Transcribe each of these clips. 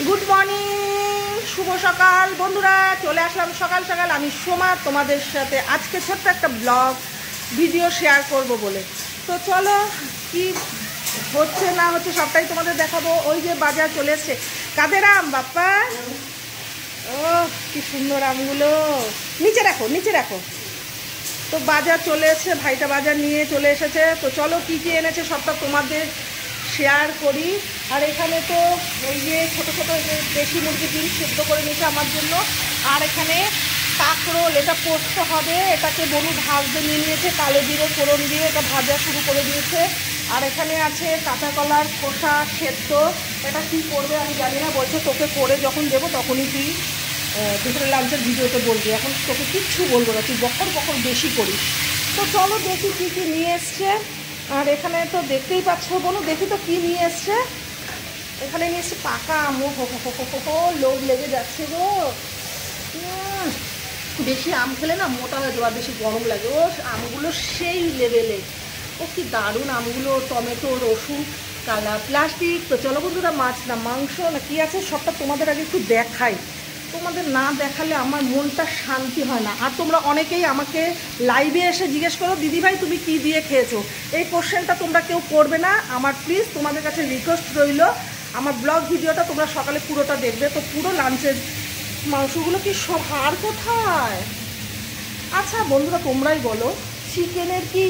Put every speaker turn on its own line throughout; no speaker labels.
Good morning, শুভ সকাল বন্ধুরা। চলে আসলাম সকাল সকাল, আমি সোমা তোমাদের সাথে আজকে ছোট্ট একটা ব্লগ ভিডিও শেয়ার করব বলে। তো চলো কি হচ্ছে না হচ্ছে সবটাই তোমাদের দেখাবো। ওই যে বাজার চলে এসছে, কাদের আম বাপ্পা, ও কি সুন্দর আমগুলো, নিচে রাখো নিচে রাখো। তো বাজার চলে এসছে, ভাইটা বাজার নিয়ে চলে এসেছে। তো চলো কি কি এনেছে সবটা তোমাদের শেয়ার করি। আর এখানে তো ওই যে ছোটো ছোটো দেশি মুরগির ডিম সেদ্ধ করে নিয়েছে আমার জন্য। আর এখানে কাঁকরোল, এটা পোস্ত হবে, এটাকে বনু ভাজতে নিয়ে নিয়েছে, কালো জিরে ফোড়ন দিয়ে এটা ভাজা শুরু করে দিয়েছে। আর এখানে আছে কাঁচা কলার খোসা সেদ্ধ, এটা কী করবে আমি জানি না, বলছে তোকে করে যখন দেবো তখনই তুই দুপুরে লাঞ্চের ভিডিওতে বলবি, এখন তোকে কিচ্ছু বলবো না, তুই বকর বকর বেশি করিস। তো চলো দেখি কী কী নিয়ে এসছে। আর এখানে তো দেখতেই পাচ্ছ বনু, দেখি তো কী নিয়ে এসছে। এখানে নিয়ে এসছে পাকা আম, হো লোভ লেগে যাচ্ছে গো। বেশি আম খেলে না মোটা হয়ে যাওয়া, বেশি গরম লাগে। ও আমগুলো সেই লেভেলে, ও কি দারুণ আমগুলো, টমেটো রসুন কালা প্লাস্টিক। তো চলো বন্ধুরা, মাছ না মাংস না কি আছে সবটা তোমাদের আগে একটু দেখাই। তোমাদের না দেখালে আমার মনটা শান্তি হয় না। আর তোমরা অনেকেই আমাকে লাইভে এসে জিজ্ঞেস করো, দিদিভাই তুমি কি দিয়ে খেয়েছো। এই কোশ্চেনটা তোমরা কেউ করবে না আমার, প্লিজ তোমাদের কাছে রিকোয়েস্ট রইল। আমার ব্লগ ভিডিওটা তোমরা সকালে পুরোটা দেখবে। তো পুরো লাঞ্চের মাংসগুলো কি সব হাড় কোথায়? আচ্ছা বন্ধুরা তোমরাই বলো, চিকেনের কি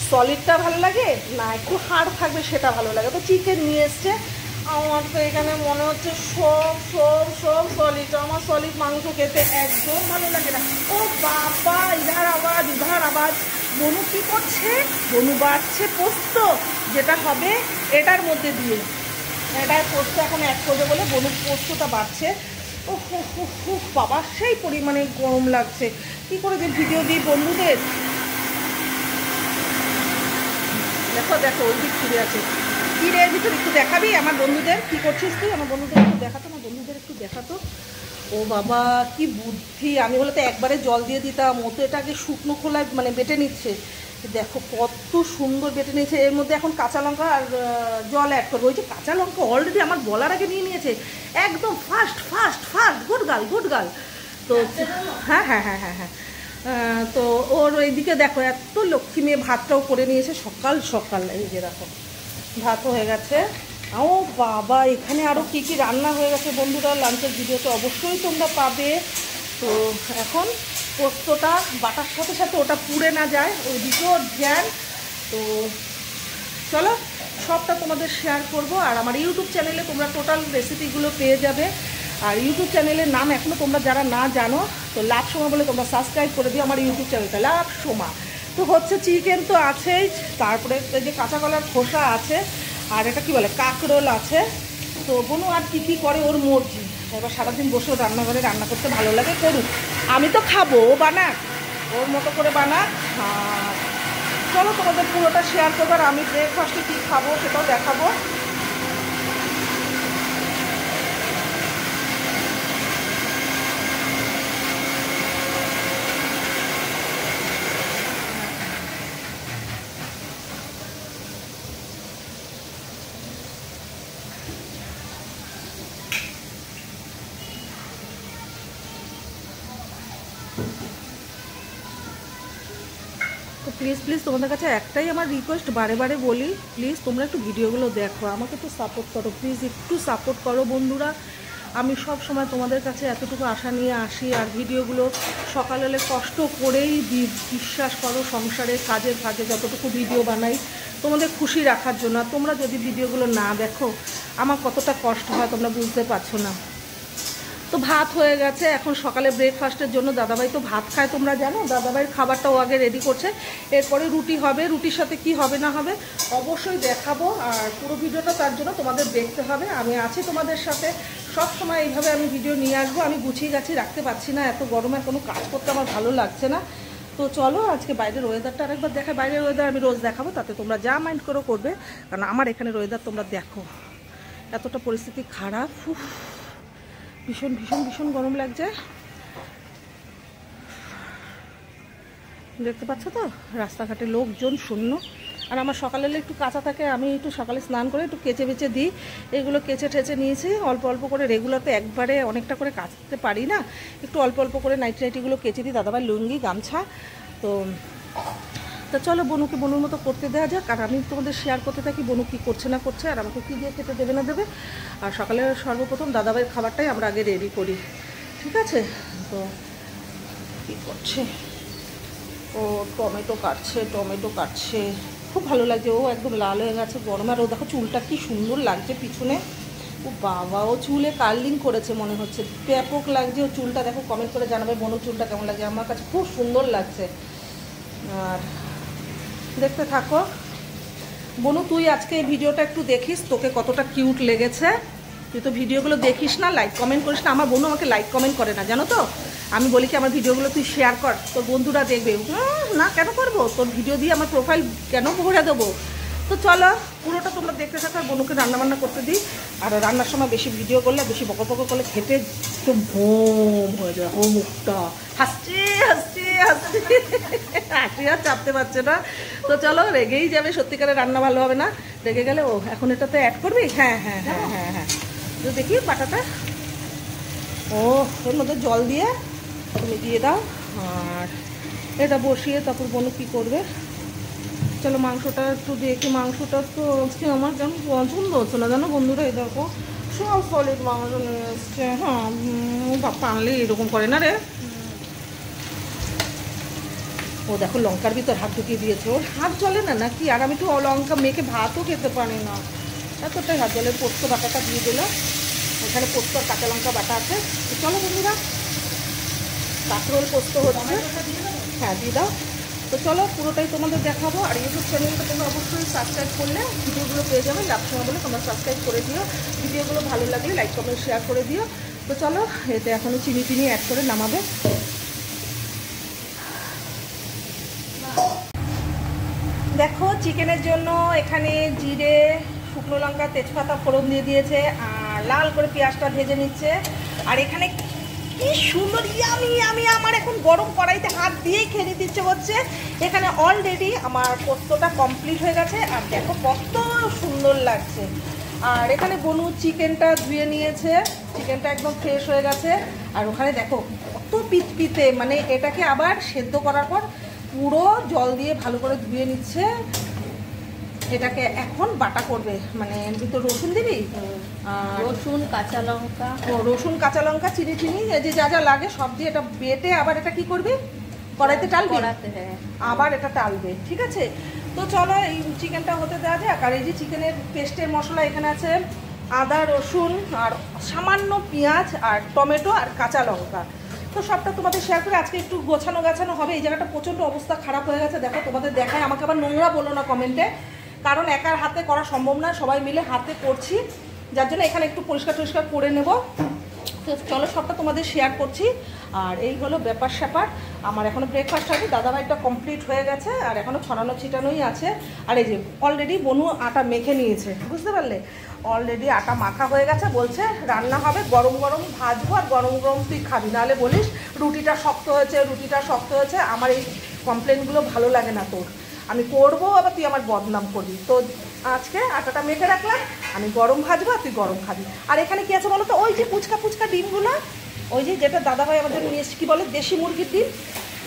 সলিডটা ভালো লাগে না একটু হাড় থাকবে সেটা ভালো লাগে? তো চিকেন নিয়ে এসছে, আমার তো এখানে মনে হচ্ছে সব সব সব সলিড। আমার সলিড মাংস খেতে একদম ভালো লাগে না। ও বাবা, ইধার আওয়াজ। বনু কী করছে? বনু বাড়ছে পোস্ত, যেটা হবে এটার মধ্যে দিয়ে, এটার পোস্ত এখন অ্যাড করবে বলে বনু পোস্তটা বাড়ছে। ও বাবা, সেই পরিমাণে গরম লাগছে, কী করে যে ভিডিও দিই বন্ধুদের। দেখো দেখো ওই দিক ফিরে আছে, কি রে ভিতর একটু দেখাবি আমার বন্ধুদের, কি করছিস তুই? আমার বন্ধুদের একটু দেখাতো, আমার বন্ধুদের একটু দেখাতো। ও বাবা কি বুদ্ধি, আমি বলে তো একবারে জল দিয়ে দিতাম, ও তো এটাকে শুকনো খোলায় মানে বেটে নিচ্ছে। দেখো কত সুন্দর বেটে নিয়েছে। এর মধ্যে এখন কাঁচা লঙ্কা আর জল অ্যাড করবো। ওই যে কাঁচা লঙ্কা অলরেডি আমার বলার আগে নিয়ে নিয়েছে, একদম ফাস্ট গুড গার্ল। তো হ্যাঁ হ্যাঁ হ্যাঁ হ্যাঁ হ্যাঁ তো ওর এইদিকে দেখো এত লক্ষ্মী মেয়ে ভাতটাও করে নিয়েছে সকাল সকাল। এই যে দেখো ভাত হয়ে গেছে। ও বাবা, এখানে আরও কী কী রান্না হয়ে গেছে বন্ধুরা, লাঞ্চের ভিডিওতে অবশ্যই তোমরা পাবে। তো এখন পোস্তটা বাটার সাথে সাথে ওটা পুড়ে না যায়, ওইদিকেও জ্ঞান। তো চলো সবটা তোমাদের শেয়ার করব। আর আমার ইউটিউব চ্যানেলে তোমরা টোটাল রেসিপিগুলো পেয়ে যাবে। আর ইউটিউব চ্যানেলের নাম এখনও তোমরা যারা না জানো, তো লাভ সোমা বলে তোমরা সাবস্ক্রাইব করে দিও আমার ইউটিউব চ্যানেলটা, লাভ সোমা। তো হচ্ছে চিকেন তো আছেই, তারপরে যে কাঁচা কলার খোসা আছে, আর এটা কি বলে কাঁকরোল আছে। তো বনু আর কী কী করে ওর মর্জি, এবার সারাদিন বসে রান্নাঘরে রান্না করতে ভালো লাগে, করুক, আমি তো খাবো, ও বানাক, ওর মতো করে বানাক। আর চলো তোমাদের পুরোটা শেয়ার করবো। আর আমি ব্রেকফাস্টে কী খাবো সেটাও দেখাবো। তো প্লিজ তোমাদের কাছে একটাই আমার রিকোয়েস্ট, বারে বারে বলি, প্লিজ তোমরা একটু ভিডিওগুলো দেখো, আমাকে একটু সাপোর্ট করো, প্লিজ একটু সাপোর্ট করো বন্ধুরা। আমি সব সময় তোমাদের কাছে এতটুকু আশা নিয়ে আসি। আর ভিডিওগুলো সকাল হলে কষ্ট করেই বিশ্বাস করো, সংসারে কাজের ফাঁকে যতটুকু ভিডিও বানাই তোমাদের খুশি রাখার জন্য। তোমরা যদি ভিডিওগুলো না দেখো আমার কতটা কষ্ট হয় তোমরা বুঝতে পারছো না। তো ভাত হয়ে গেছে, এখন সকালে ব্রেকফাস্টের জন্য দাদাভাই তো ভাত খায় তোমরা জানো, দাদাভাইয়ের খাবারটাও আগে রেডি করছে। এরপরে রুটি হবে, রুটির সাথে কি হবে না হবে অবশ্যই দেখাবো। আর পুরো ভিডিওটা তার জন্য তোমাদের দেখতে হবে, আমি আছি তোমাদের সাথে সব সময়। এইভাবে আমি ভিডিও নিয়ে আসবো। আমি গুছিয়ে গাছি রাখতে পারছি না, এত গরমে কোনো কাজ করতে আমার ভালো লাগছে না। তো চলো আজকে বাইরের ওয়েদারটা আরেকবার দেখাই। বাইরের ওয়েদার আমি রোজ দেখাবো, তাতে তোমরা যা মাইন্ড করবে, কারণ আমার এখানের ওয়েদার তোমরা দেখো এতটা পরিস্থিতি খারাপ, ভীষণ ভীষণ ভীষণ গরম লাগছে। দেখতে পাচ্ছ তো রাস্তাঘাটে লোকজন শূন্য। আর আমার সকালে একটু কাঁচা থাকে, আমি একটু সকালে স্নান করে একটু কেচে বেচে দিই। এগুলো কেচে ঠেচে নিয়েছি অল্প অল্প করে, রেগুলার তো একবারে অনেকটা করে কাচতে পারি না, একটু অল্প অল্প করে নাইটিগুলো কেচে দিই, দাদাভাই লুঙ্গি গামছা। তো চলো বনুকে বনুর মতো করতে দেওয়া যাক, আর আমি তোমাদের শেয়ার করতে থাকি বনু কী করছে না করছে, আর আমাকে কী দিয়ে খেতে দেবে না দেবে। আর সকালে সর্বপ্রথম দাদাভাইয়ের খাবারটাই আমরা আগে রেডি করি, ঠিক আছে? তো কী করছে ও, টমেটো কাটছে, খুব ভালো লাগছে, ও একদম লাল হয়ে গেছে গরমে। আর ও দেখো চুলটা কি সুন্দর লাগছে পিছনে, ও বাবা, ও চুলে কার্লিং করেছে মনে হচ্ছে, ব্যাপক লাগছে ও চুলটা। দেখো কমেন্ট করে জানাবে বনুর চুলটা কেমন লাগছে, আমার কাছে খুব সুন্দর লাগছে। আর দেখতে থাকো বনু, তুই আজকে এই ভিডিওটা একটু দেখিস, তোকে কতটা কিউট লেগেছে। তুই তো ভিডিওগুলো দেখিস না, লাইক কমেন্ট করিস না। আমার বোনও আমাকে লাইক কমেন্ট করে না, জানো তো। আমি বলি কি আমার ভিডিওগুলো তুই শেয়ার কর, তোর বন্ধুরা দেখবে। না, কেন করবো, তোর ভিডিও দিয়ে আমার প্রোফাইল কেন ভরে দেবো। তো চলো পুরোটা তোমরা দেখতে থাকো, আর বোনুকে রান্নাবান্না করতে দিই। আর রান্নার সময় বেশি ভিডিও করলে, বেশি বকর বকর করলে খেতে একটু ভোম হয়ে যায়, ও মুখটা হাসছে হাসি আর চাপতে পারছে না। তো চলো, রেগেই যাবে, সত্যিকারের রান্না ভালো হবে না। রেগে গেলে ও এখন এটাতে অ্যাড করবি। হ্যাঁ, তো দেখি বাটাটা, ও এর মধ্যে জল দিয়ে তুমি দিয়ে দাও, আর এটা বসিয়ে তারপর বনু কী করবে। চলো মাংসটা একটু দেখি, মাংসটা তো আজকে আমার কেন পছন্দ হচ্ছে না জানো বন্ধুরা। এই দেখো সব সলিড মাংস নিয়ে এসছে। হ্যাঁ, বাপ্পা আনলে এরকম করে না রে। ও দেখো লঙ্কার ভিতর হাত ঢুকিয়ে দিয়েছে, ওর হাত জ্বলে না নাকি। আর আমি তো লঙ্কা মেখে ভাতও খেতে পারি না, এতটাই হাত জ্বলে। পোস্ত বাটাটা দিয়ে দিল, এখানে পোস্ত আর কাঁচা লঙ্কা বাটা আছে। চলো বন্ধুরা, কাঁকরোল পোস্ত হচ্ছে, হ্যাঁ দিয়ে দাও। তো চলো পুরোটাই তোমাদের দেখাবো। আর ইউটিউব চ্যানেলটা তোমরা অবশ্যই সাবস্ক্রাইব করলে ভিডিওগুলো পেয়ে যাবে লাভসময় বলে, তোমরা সাবস্ক্রাইব করে দিও। ভিডিওগুলো ভালো লাগলে লাইক কমেন্ট শেয়ার করে দিও। তো চলো, এতে এখনও চিনি অ্যাড করে নামাবে। দেখো চিকেনের জন্য এখানে জিরে, শুকনো লঙ্কা, তেজপাতা ফোড়ন দিয়ে দিয়েছে, আর লাল করে পেঁয়াজটা ভেজে নিচ্ছে। আর এখানে কি সুন্দর ইয়ামি আমার এখন গরম কড়াইতে হাত দিয়েই খেয়ে দিচ্ছে হচ্ছে। এখানে অলরেডি আমার পোস্তটা কমপ্লিট হয়ে গেছে, আর দেখো কত সুন্দর লাগছে। আর এখানে বনু চিকেনটা ধুয়ে নিয়েছে, চিকেনটা একদম ফ্রেশ হয়ে গেছে। আর ওখানে দেখো কত পিতপিতে, মানে এটাকে আবার সেদ্ধ করার পর পুরো জল দিয়ে ভালো করে ধুয়ে নিচ্ছে। এটাকে এখন বাটা করবে, মানে ভিতর রসুন দিবি,
রসুন
কাঁচা লঙ্কা চিনি যে যা যা লাগে সব দিয়ে এটা বেটে আবার এটা কি করবি, কড়াইতে টালবি, আবার এটা টালবে, ঠিক আছে। তো চলো এই চিকেনটা হতে দেওয়া যাক। আর এই যে চিকেনের পেস্টের মশলা এখানে আছে আদা, রসুন, আর সামান্য পেঁয়াজ, আর টমেটো, আর কাঁচা লঙ্কা। তো সবটা তোমাদের শেয়ার করে আজকে একটু গোছানো হবে। এই জায়গাটা প্রচণ্ড অবস্থা খারাপ হয়ে গেছে, দেখো তোমাদের দেখায়। আমাকে আবার নোংরা বলো না কমেন্টে, কারণ একার হাতে করা সম্ভব না, সবাই মিলে হাতে করছি, যার জন্য এখানে একটু পরিষ্কার করে নেব। তো চলো সবটা তোমাদের শেয়ার করছি। আর এই হলো ব্যাপার স্যাপার। আমার এখনও ব্রেকফাস্ট হবে, দাদাভাইটা কমপ্লিট হয়ে গেছে, আর এখনও ছড়ানো ছিটানোই আছে। আর এই যে অলরেডি বনু আটা মেখে নিয়েছে, বুঝতে পারলে, অলরেডি আটা মাখা হয়ে গেছে। বলছে রান্না হবে, গরম গরম ভাজবো, আর গরম গরম তুই খাবি, নাহলে বলিস রুটিটা শক্ত হয়েছে। আমার এই কমপ্লেনগুলো ভালো লাগে না তোর, আমি করবো আবার তুই আমার বদনাম করবি। তো আজকে আটাটা মেখে রাখলাম, আমি গরম ভাজবো আর তুই গরম খাবি। আর এখানে কি আছে বলো তো, ওই যে পুচকা ডিমগুলো, ওই যে যেটা দাদাভাই আমাদের নিয়ে এসে কি বলে দেশি মুরগির ডিম।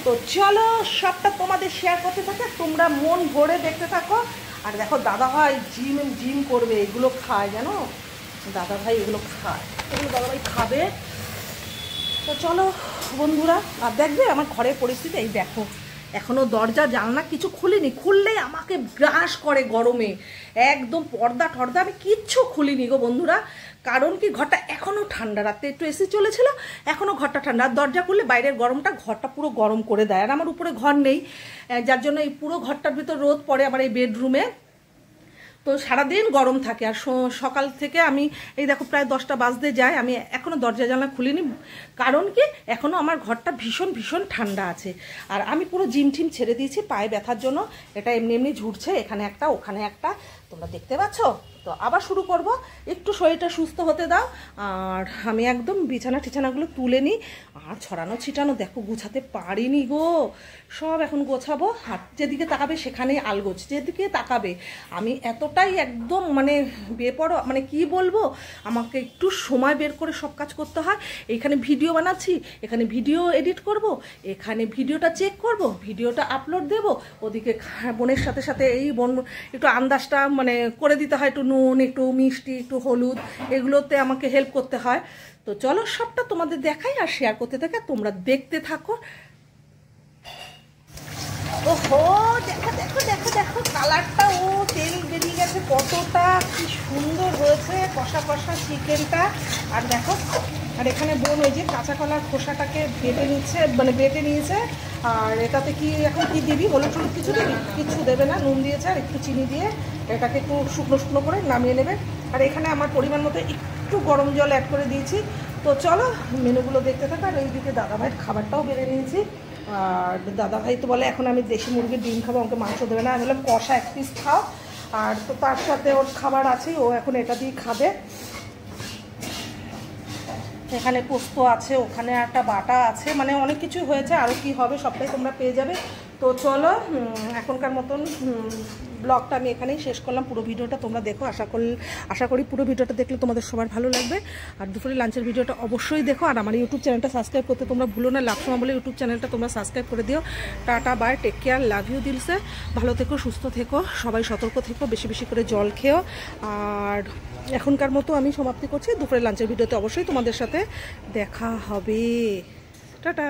তো চলো সবটা তোমাদের শেয়ার করতে থাকে, তোমরা মন ভরে দেখতে থাকো। আর দেখো দাদাভাই জিম করবে, এগুলো খায় জানো, দাদাভাই এগুলো খায়, এগুলো দাদাভাই খাবে। তো চলো বন্ধুরা, আর দেখবে আমার ঘরের পরিস্থিতি, এই দেখো এখনও দরজা জানলা কিছু খুলিনি, খুললেই আমাকে গ্রাস করে গরমে, একদম পর্দা টর্দা আমি কিচ্ছু খুলিনি গো বন্ধুরা। কারণ কি ঘরটা এখনও ঠান্ডা, রাতে একটু এসি চলেছিল, এখনও ঘরটা ঠান্ডা। দরজা খুললে বাইরের গরমটা ঘরটা পুরো গরম করে দেয়। আর আমার উপরে ঘর নেই, যার জন্য এই পুরো ঘরটার ভিতর রোদ পড়ে আমার এই বেডরুমে, তো সারাদিন গরম থাকে। আর সকাল থেকে আমি এই দেখো প্রায় 10টা বাজতে যায়, আমি এখনও দরজা জানলা খুলিনি। কারণ কি এখনও আমার ঘরটা ভীষণ ঠান্ডা আছে। আর আমি পুরো জিম টিম ছেড়ে দিয়েছি পায়ে ব্যথার জন্য, এটা এমনি ঝুরছে, এখানে একটা ওখানে একটা, তোমরা দেখতে পাচ্ছ। তো তো আবার শুরু করব, একটু শরীরটা সুস্থ হতে দাও। আর আমি একদম বিছানা টিছানাগুলো তুলে নিই। আর ছড়ানো ছিটানো দেখো গুছাতে পারিনি গো, সব এখন গোছাবো। আর যেদিকে তাকাবে সেখানেই আলগোছ, যেদিকে তাকাবে। আমি এতটাই একদম মানে বেপরোয়া, মানে কি বলবো, আমাকে একটু সময় বের করে সব কাজ করতে হয়। এখানে ভিডিও বানাচ্ছি, এখানে ভিডিও এডিট করব, এখানে ভিডিওটা চেক করব, ভিডিওটা আপলোড দেব, ওদিকে বোনের সাথে সাথে এই বোন একটু আন্দাজটা মানে করে দিতে হয়, একটু নুন, একটু মিষ্টি, একটু হলুদ, এগুলোতে আমাকে হেল্প করতে হয়। তো চলো সবটা তোমাদের দেখাই আর শেয়ার করতে থাকে, তোমরা দেখতে থাকো। ওহো, দেখো দেখো দেখো দেখো কালারটা, ও তেল বেরিয়ে গেছে কতটা, কি সুন্দর হয়েছে কষা কষা চিকেনটা। আর দেখো, আর এখানে বোন ওই যে কাঁচা কলার খোসাটাকে বেটে নিচ্ছে, মানে বেটে নিয়েছে। আর এটাতে কি এখন কি দিবি, হলুদ টলুদ কিছু দিবি? কিছু দেবে না, নুন দিয়েছে আর একটু চিনি দিয়ে এটাকে একটু শুকনো শুকনো করে নামিয়ে নেবে। আর এখানে আমার পরিমাণ মতো একটু গরম জল অ্যাড করে দিয়েছি। তো চলো মেনুগুলো দেখতে থাকো। আর এইদিকে দাদাভাইয়ের খাবারটাও বেড়ে নিয়েছি। আর দাদাভাই তো বলে এখন আমি দেশি মুরগির ডিম খাবো, আমাকে মাংস দেবে না। আমি বললাম কষা এক পিস খাও, আর তো তার সাথে ওর খাবার আছে, ও এখন এটা দিয়ে খাবে। এখানে পোস্ত আছে, ওখানে একটা বাটা আছে, মানে অনেক কিছু হয়েছে, আরও কি হবে সবটাই তোমরা পেয়ে যাবে। তো চলো এখনকার মতন ব্লগটা আমি এখানেই শেষ করলাম। পুরো ভিডিওটা তোমরা দেখো, আশা করি পুরো ভিডিওটা দেখলে তোমাদের সবার ভালো লাগবে। আর দুপুরে লাঞ্চের ভিডিওটা অবশ্যই দেখো। আর আমার ইউটিউব চ্যানেলটা সাবস্ক্রাইব করতে তোমরা ভুলো না, লাভসমা বলে ইউটিউব চ্যানেলটা তোমরা সাবস্ক্রাইব করে দিও। Tata bye, take care, love you দিলসে। ভালো থেকো, সুস্থ থেকো, সবাই সতর্ক থেকো, বেশি বেশি করে জল খেও। আর এখনকার মতো আমি সমাপ্তি করছি, দুপুরে লাঞ্চের ভিডিওতে অবশ্যই তোমাদের সাথে দেখা হবে। টাটা।